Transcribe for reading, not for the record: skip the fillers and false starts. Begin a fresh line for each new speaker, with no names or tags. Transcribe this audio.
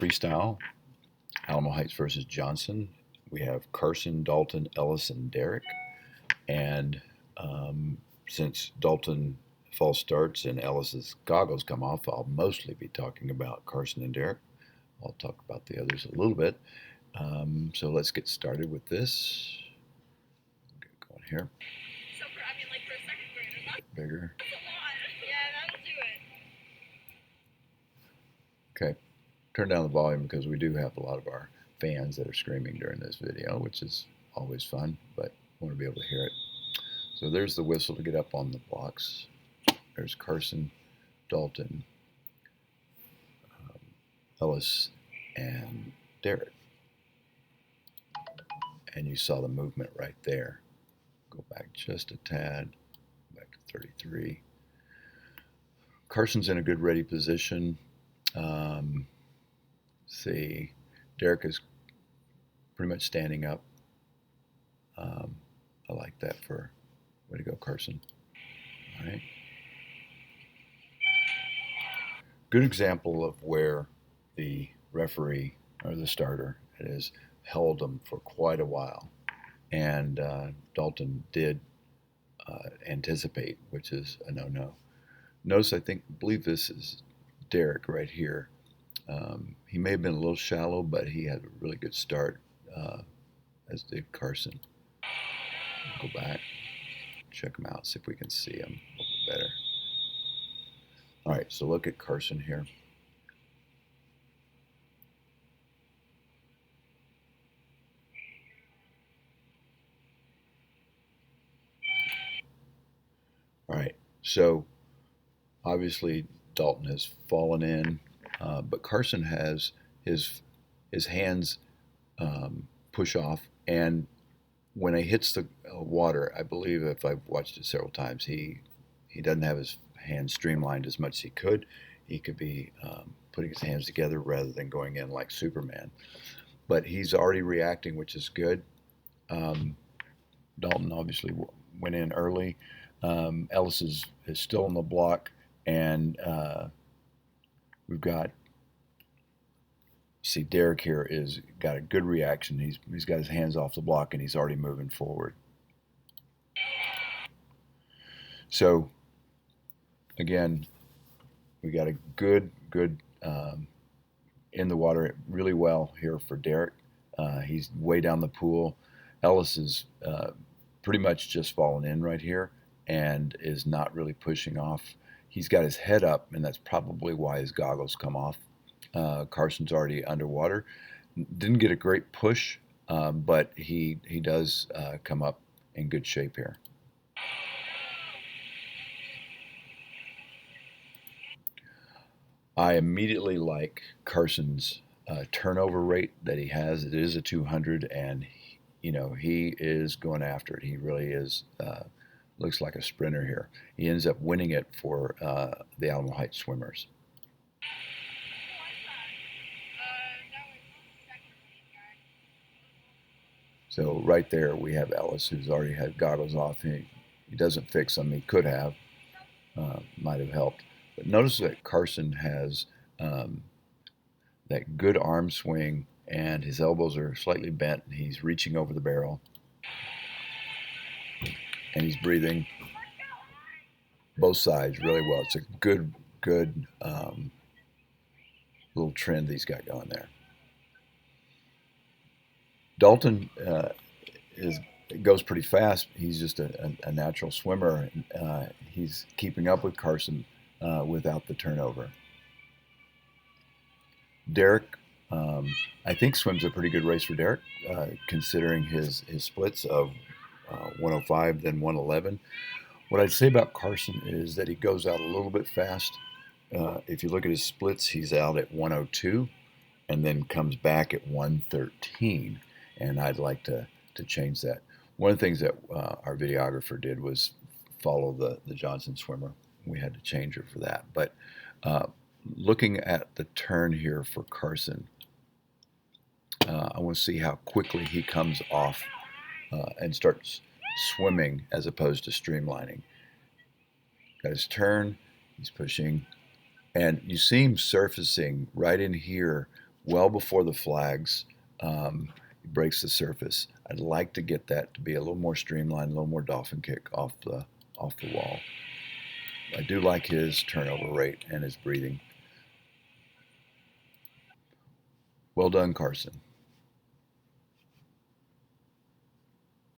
Freestyle, Alamo Heights versus Johnson. We have Carson, Dalton, Ellis, and Derek. And since Dalton false starts and Ellis's goggles come off, I'll mostly be talking about Carson and Derek. I'll talk about the others a little bit. So let's get started with this. Get going here.
So for, I mean, like for a second grader, that's
Bigger.
a lot. Yeah, that'll do it.
Okay. Turn down the volume because we do have a lot of our fans that are screaming during this video, which is always fun, but I want to be able to hear it. So there's the whistle to get up on the blocks. There's Carson, Dalton, Ellis, and Derek. And you saw the movement right there. Go back just a tad, back to 33. Carson's in a good ready position. See, Derek is pretty much standing up. I like that for, way to go, Carson. All right. Good example of where the referee or the starter has held them for quite a while, and Dalton did anticipate, which is a no-no. Notice, I believe this is Derek right here. He may have been a little shallow, but he had a really good start, as did Carson. Go back, check him out, see if we can see him a little bit better. All right, so look at Carson here. All right, so obviously Dalton has fallen in, but Carson has his hands push off, and when he hits the water, I believe, if I've watched it several times, he doesn't have his hands streamlined as much as he could. He could be putting his hands together rather than going in like Superman. But he's already reacting, which is good. Dalton obviously went in early. Ellis is still on the block, and we've got, see, Derek here is got a good reaction. He's got his hands off the block, and he's already moving forward. So again, we got a good in the water really well here for Derek. He's way down the pool. Ellis is pretty much just fallen in right here and is not really pushing off. He's got his head up, and that's probably why his goggles come off. Carson's already underwater. Didn't get a great push, but he does come up in good shape here. I immediately like Carson's turnover rate that he has. It is a 200, and he is going after it. He really is. Looks like a sprinter here. He ends up winning it for the Alamo Heights swimmers. So right there we have Ellis, who's already had goggles off. He doesn't fix them. He could have. Might have helped. But notice that Carson has that good arm swing, and his elbows are slightly bent, and he's reaching over the barrel. And he's breathing both sides really well. It's a good little trend he's got going there. Dalton goes pretty fast. He's just a natural swimmer. He's keeping up with Carson without the turnover. Derek, I think, swims a pretty good race for Derek, considering his splits of 105, then 111. What I'd say about Carson is that he goes out a little bit fast. If you look at his splits, he's out at 102 and then comes back at 113. And I'd like to change that. One of the things that our videographer did was follow the Johnson swimmer. We had to change her for that. But looking at the turn here for Carson, I want to see how quickly he comes off and starts swimming as opposed to streamlining. Got his turn, he's pushing, and you see him surfacing right in here well before the flags. He breaks the surface. I'd like to get that to be a little more streamlined, a little more dolphin kick off the wall. I do like his turnover rate and his breathing. Well done, Carson.